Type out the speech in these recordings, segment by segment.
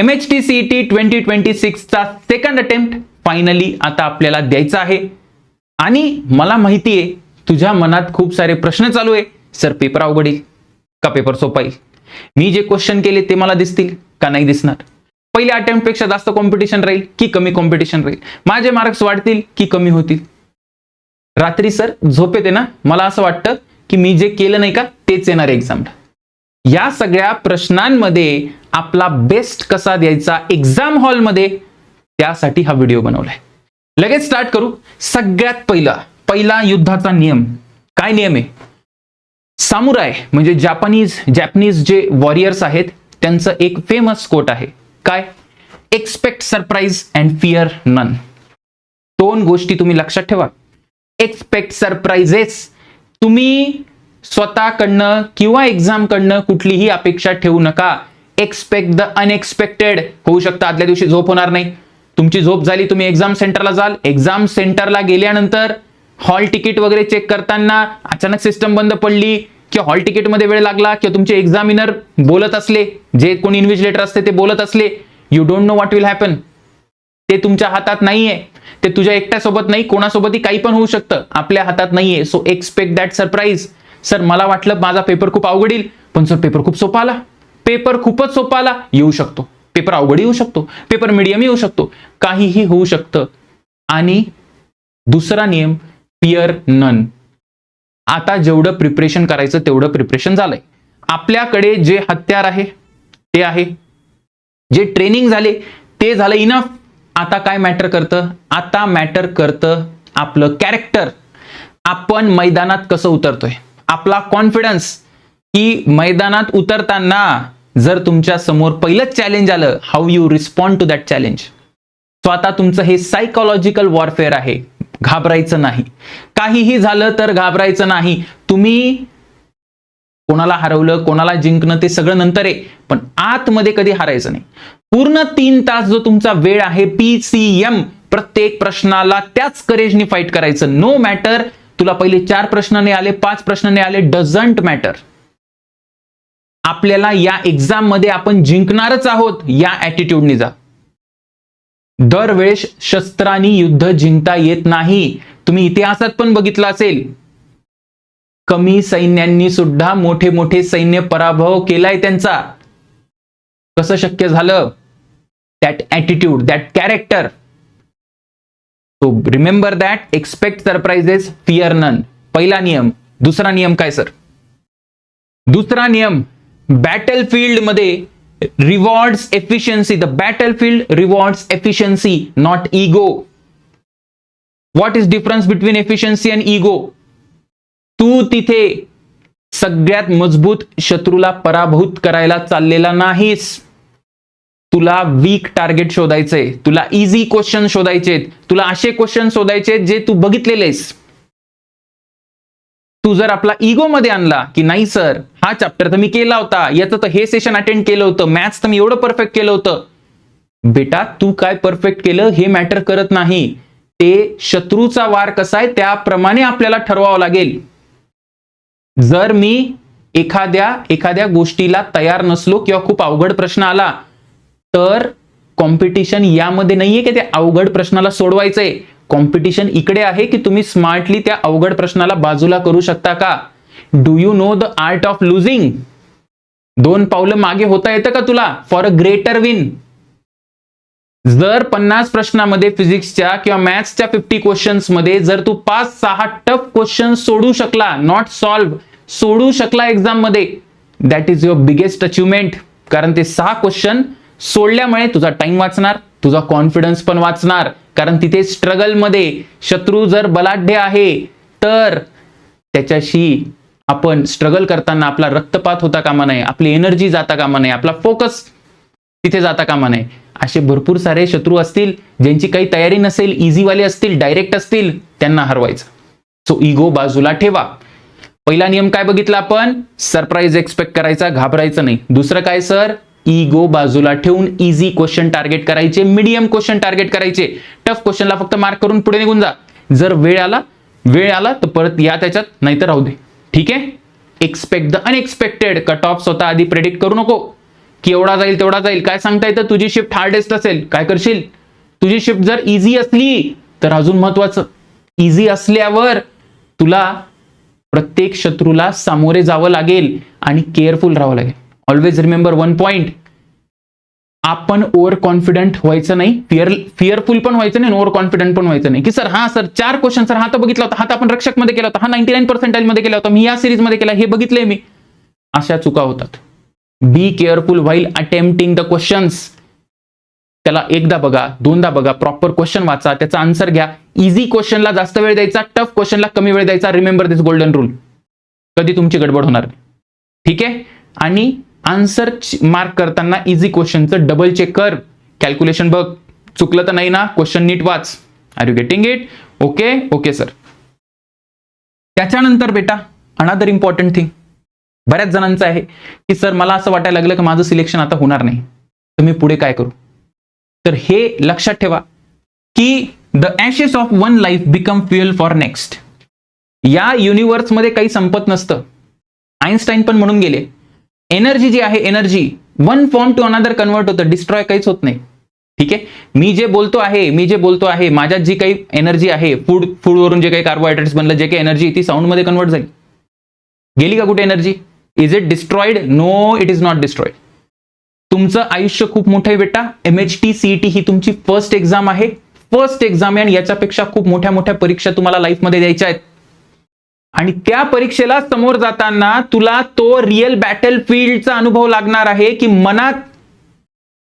MHT-CET 2026 चा second attempt finally आता आपल्याला द्यायचा आहे आणि मला माहिती आहे तुझ्या मनात खूप सारे प्रश्न चालू आहे. सर पेपर अवघड येईल का पेपर सोपा येईल? मी जे क्वेश्चन केले ते मला दिसतील का नाही दिसणार? पहिल्या अटेम्प्ट पेक्षा जास्त कॉम्पिटिशन राहील की कमी कॉम्पिटिशन राहील? माझे मार्क्स वाढतील की कमी होतील? रात्री सर झोपेत आहे ना, मला असं वाटतं की मी जे केलं नाही का तेच येणार एक्झामला. या सगळ्या प्रश्नांमध्ये आपला बेस्ट कसा द्यायचा एक्झाम हॉलमध्ये, त्यासाठी हा व्हिडिओ बनवलाय. लगेच स्टार्ट करू. सगळ्यात पहिला युद्धाचा नियम. काय नियम आहे? सामुराय म्हणजे जॅपनीज जे वॉरियर्स आहेत त्यांचं एक फेमस कोट आहे. काय? Expect surprise and fear none. दोन गोष्टी तुम्ही लक्षात ठेवा. Expect surprises. तुम्ही स्वतःकडनं किंवा एक्झामकडनं कुठलीही अपेक्षा ठेवू नका. Expect the unexpected. होऊ शकतं आदल्या दिवशी झोप होणार नाही, तुमची झोप झाली, तुम्ही एक्झाम सेंटरला जाल, एक्झाम सेंटरला गेल्यानंतर हॉल तिकीट वगैरे चेक करताना अचानक सिस्टम बंद पडली किंवा हॉल तिकीटमध्ये वेळ लागला किंवा तुमचे एक्झामिनर बोलत असले, जे कोणी इन्व्हिजिलेटर असते ते बोलत असले, you don't know what will happen. ते तुमच्या हातात नाहीये. ते तुझ्या एकट्यासोबत नाही, कोणासोबतही काही पण होऊ शकतं, आपल्या हातात नाहीये. So expect that surprise. Sir मला वाटलं माझा पेपर खूप अवघड येईल, पण सर पेपर खूप सोपा आला. पेपर खूपच सोपा आला. येऊ शकतो. पेपर अवघड येऊ शकतो, पेपर मीडियम येऊ शकतो, काहीही होऊ शकतं. आणि दुसरा नियम फिअर नन. आता जेवढं प्रिपरेशन करायचं तेवढं प्रिपरेशन झालंय. आपल्याकडे जे हत्यार आहे ते आहे, जे ट्रेनिंग झाले ते झालं इनफ. आता काय मॅटर करतं? आता मॅटर करतं आपलं कॅरेक्टर. आपण मैदानात कसं उतरतोय, आपला कॉन्फिडन्स, की मैदानात उतरताना जर तुमच्या समोर पहिलंच चॅलेंज आलं, how you respond to that challenge. So आता तुमचं हे सायकोलॉजिकल वॉरफेअर आहे. घाबरायचं नाही. काहीही झालं तर घाबरायचं नाही. तुम्ही कोणाला हरवलं, कोणाला जिंकणं ते सगळं नंतर आहे, पण आतमध्ये कधी हारायचं नाही. पूर्ण 3 तास जो तुमचा वेळ आहे PCM, प्रत्येक प्रश्नाला त्याच करेजनी फाईट करायचं. नो मॅटर तुला पहिले 4 प्रश्न नाही आले, 5 प्रश्न नाही आले, डझंट मॅटर. आपल्याला या एक्झाम मध्ये आपण जिंकणारच आहोत या ऍटिट्यूडने जा. दरवेळेस शस्त्रांनी युद्ध जिंकता येत नाही. तुम्ही इतिहासात पण बघितलं असेल, कमी सैन्यांनी सुद्धा मोठे मोठे सैन्य पराभव केलाय त्यांचा. कसं शक्य झालं? That attitude, that character. So remember that. Expect surprises, fear none. पहिला नियम. दुसरा नियम काय सर? दुसरा नियम, बॅटलफील्ड मध्ये rewards efficiency. The battlefield rewards efficiency, not ego. What is difference between efficiency and ego? तू तिथे सगळ्यात मजबूत शत्रूला पराभूत करायला चाललेला नाहीस. तुला वीक टार्गेट शोधायचंय, तुला इझी क्वेश्चन शोधायचेत, तुला असे क्वेश्चन शोधायचेत जे तू बघितलेलेस. तू जर आपला इगो मध्ये आणला की नाही सर हा चॅप्टर तर मी केला होता, याचं तर हे सेशन अटेंड केलं होतं, मॅथ्स तर मी एवढं परफेक्ट केलं होतं. बेटा तू काय परफेक्ट केलं हे मॅटर करत नाही. ते शत्रूचा वार कसा आहे त्याप्रमाणे आपल्याला ठरवावं लागेल. जर मी एखाद्या गोष्टीला तयार नसलो किंवा खूप अवघड प्रश्न आला तर कॉम्पिटिशन यामध्ये नाहीये की त्या अवघड प्रश्नाला सोडवायचंय. कॉम्पिटिशन इकडे आहे की तुम्ही स्मार्टली त्या अवघड प्रश्नाला बाजूला करू शकता का. Do you know the art of losing? 2 पावलं मागे होता येतं का तुला फॉर अ ग्रेटर विन? जर 50 प्रश्नामध्ये फिजिक्सच्या किंवा मॅथ्सच्या 50 क्वेश्चन्स मध्ये जर तू 5-6 टफ क्वेश्चन सोडू शकला, नॉट सॉल्व, सोडू शकला एक्झाम मध्ये, that is your biggest achievement. कारण ते 6 क्वेश्चन सोडल्यामुळे तुझा टाइम वाचणार, तुझा कॉन्फिडन्स पण वाचणार. कारण तिथे स्ट्रगल मध्ये शत्रू जर बलाढ्य आहे तर त्याच्याशी आपण स्ट्रगल करताना आपला रक्तपात होता कामा नये, आपली एनर्जी जाता कामा नये, आपला फोकस तिथे जाता कामा नये. असे भरपूर सारे शत्रू असतील ज्यांची काही तयारी नसेल, इझीवाले असतील, डायरेक्ट असतील, त्यांना हरवायचं. सो इगो बाजूला ठेवा. पहिला नियम काय बघितला आपण? सरप्राईज एक्सपेक्ट करायचा, घाबरायचं नाही. दुसरं काय सर? इगो बाजूला ठेवून इझी क्वेश्चन टार्गेट करायचे, मीडियम क्वेश्चन टार्गेट करायचे. टफ क्वेश्चनला फक्त मार्क करून पुढे निघून जा. जर वेळ आला तर परत या त्याच्यात, नाहीतर राहू दे. ठीक आहे? Expect the unexpected. Cut off स्वतः आधी प्रेडिक्ट करू नको. की एवढा जाईल तेवढा जाईल, काय सांगता येतं. तुझी शिफ्ट हार्डेस्ट असेल, काय करशील. तुझी शिफ्ट जर इझी असली तर अजून महत्वाचं, इझी असल्यावर तुला प्रत्येक शत्रूला सामोरे जावं लागेल आणि केअरफुल राहावं लागेल. ऑलवेज रिमेंबर वन पॉइंट, आपण ओव्हर कॉन्फिडंट व्हायचं नाही, फिअरफुल पण व्हायचं नाही, ओव्हर कॉन्फिडंट पण व्हायचं नाही, की सर हा सर 4 क्वेश्चन सर हा तर बघितला होता, हा तर आपण रक्षक मध्ये केला होता, हा 99% मध्ये केला होता, मी या सिरीज मध्ये केला, हे बघितलंय मी. अशा चुका होतात. Be careful while attempting the questions. त्याला एकदा बघा, दोनदा बघा, प्रॉपर क्वेश्चन वाचा, त्याचा आन्सर घ्या. इझी क्वेश्चनला जास्त वेळ द्यायचा, टफ क्वेश्चनला कमी वेळ द्यायचा. Remember this golden rule. कधी तुमची गडबड होणार नाही. ठीक आहे. आणि आन्सर मार्क करताना इझी क्वेश्चनचं डबल चेक कर, कॅल्क्युलेशन बघ, चुकलं तर नाही ना, क्वेश्चन नीट वाच. Are you getting it? Okay okay sir. त्याच्यानंतर बेटा अनदर इम्पॉर्टंट थिंग, बऱ्याच जणांचं आहे की सर मला असं वाटायला लागलं की माझं सिलेक्शन आता होणार नाही, तर मी पुढे काय करू. तर हे लक्षात ठेवा की the Ashes of one life become fuel for next. या युनिव्हर्समध्ये काही संपत नसतं. आईन्स्टाईन पण म्हणून गेले, एनर्जी जी आहे, energy one form to another convert होतं, डिस्ट्रॉय काहीच होत नाही. ठीक आहे. मी जे बोलतो आहे, माझ्यात जी काही एनर्जी आहे, फूडवरून जे काही कार्बोहायड्रेट्स बनलं, जे काही एनर्जी ती साऊंड मध्ये कन्वर्ट झाली, गेली का कुठे energy? Is it destroyed? No, it is not destroyed. तुमचं आयुष्य खूप मोठं आहे बेटा. MHT CET ही तुमची फर्स्ट एक्झाम आहे, फर्स्ट एक्झाम आहे, आणि याच्यापेक्षा खूप मोठ्या मोठ्या परीक्षा तुम्हाला लाईफमध्ये द्यायच्या आहेत. आणि त्या परीक्षेला समोर जाताना तुला तो रिअल बॅटल फील्डचा अनुभव लागणार आहे की मनात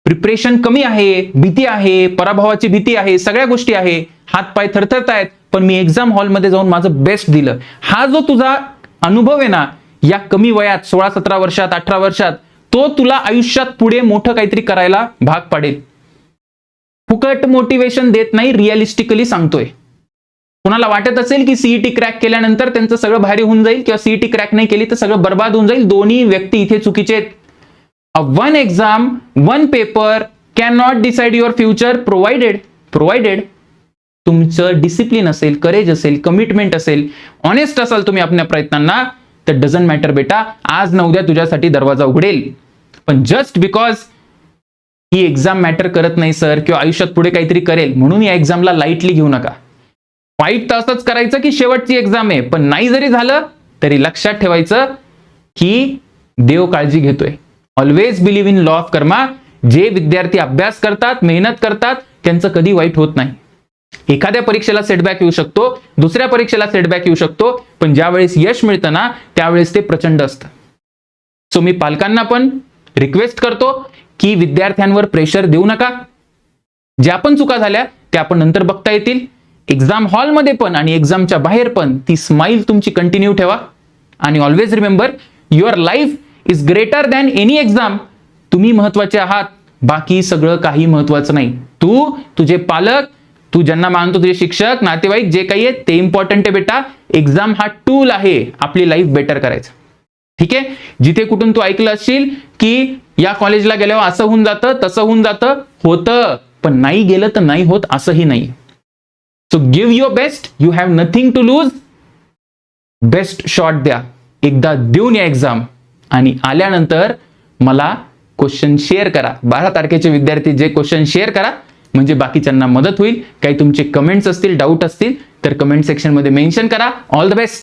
प्रिपरेशन कमी आहे, भीती आहे, पराभवाची भीती आहे, सगळ्या गोष्टी आहे, हात पाय थरथरत आहेत, पण मी एक्झाम हॉलमध्ये जाऊन माझं बेस्ट दिलं. हा जो तुझा अनुभव आहे ना, या कमी वयात 16-17 वर्षात, 18 वर्षात, तो तुला आयुष्यात पुढे मोठं काहीतरी करायला भाग पाडेल. फुकट मोटिवेशन देत नाही, रिअलिस्टिकली सांगतोय. कुणाला वाटत असेल की सीईटी क्रॅक केल्यानंतर त्यांचं सगळं भारी होऊन जाईल, किंवा सीईटी क्रॅक नाही केली तर सगळं बर्बाद होऊन जाईल, दोन्ही व्यक्ती इथे चुकीचे आहेत. One exam, one paper can not decide your future, provided तुमचं डिसिप्लिन असेल, करेज असेल, कमिटमेंट असेल, ऑनेस्ट असाल तुम्ही आपल्या प्रयत्नांना, तर डझंट मॅटर बेटा, आज न उद्या तुझ्यासाठी दरवाजा उघडेल. पण just because he exam matter करत नाही सर, किंवा आयुष्यात पुढे काहीतरी करेल म्हणून या एक्झामला लाईटली घेऊ नका. फाईट तर असंच करायचं की शेवटची एक्झाम आहे, पण नाही जरी झालं तरी लक्षात ठेवायचं की देव काळजी घेतोय. Always believe in law of karma. जे विद्यार्थी अभ्यास करतात, मेहनत करतात, त्यांचं कधी वाईट होत नाही. एखाद्या परीक्षेला सेटबॅक येऊ शकतो, दुसऱ्या परीक्षेला सेटबॅक येऊ शकतो, पण ज्यावेळेस यश मिळतं ना, त्यावेळेस ते प्रचंड असतं. सो मी पालकांना पण रिक्वेस्ट करतो की विद्यार्थ्यांवर प्रेशर देऊ नका. ज्या पण चुका झाल्या त्या आपण नंतर बघता येतील. एक्झाम हॉलमध्ये पण आणि एक्झामच्या बाहेर पण ती स्माइल तुमची कंटिन्यू ठेवा. आणि always remember, your life is greater than any exam. तुम्ही महत्वाचे आहात, बाकी सगळं काही महत्वाचं नाही. तू, तुझे पालक, तू ज्यांना मानतो, तुझे शिक्षक, नातेवाईक, जे काही आहे ते इम्पॉर्टंट आहे बेटा. एक्झाम हा टूल आहे आपली लाईफ बेटर करायचं. ठीक आहे. जिथे कुठून तू ऐकलं असशील की या कॉलेजला गेल्यावर असं होऊन जातं, तसं होऊन जातं, होतं, पण नाही गेलं तर नाही होत असंही नाही. So give your best, you have nothing to lose. Best shot द्या, एकदा देऊन या एक्झाम, आणि आल्यानंतर मला क्वेश्चन शेअर करा. 12 तारखेचे विद्यार्थी जे क्वेश्चन शेअर करा, म्हणजे बाकीच्यांना मदत होईल. काही तुमचे कमेंट्स असतील, डाऊट असतील तर कमेंट सेक्शन मध्ये मेन्शन करा. All the best.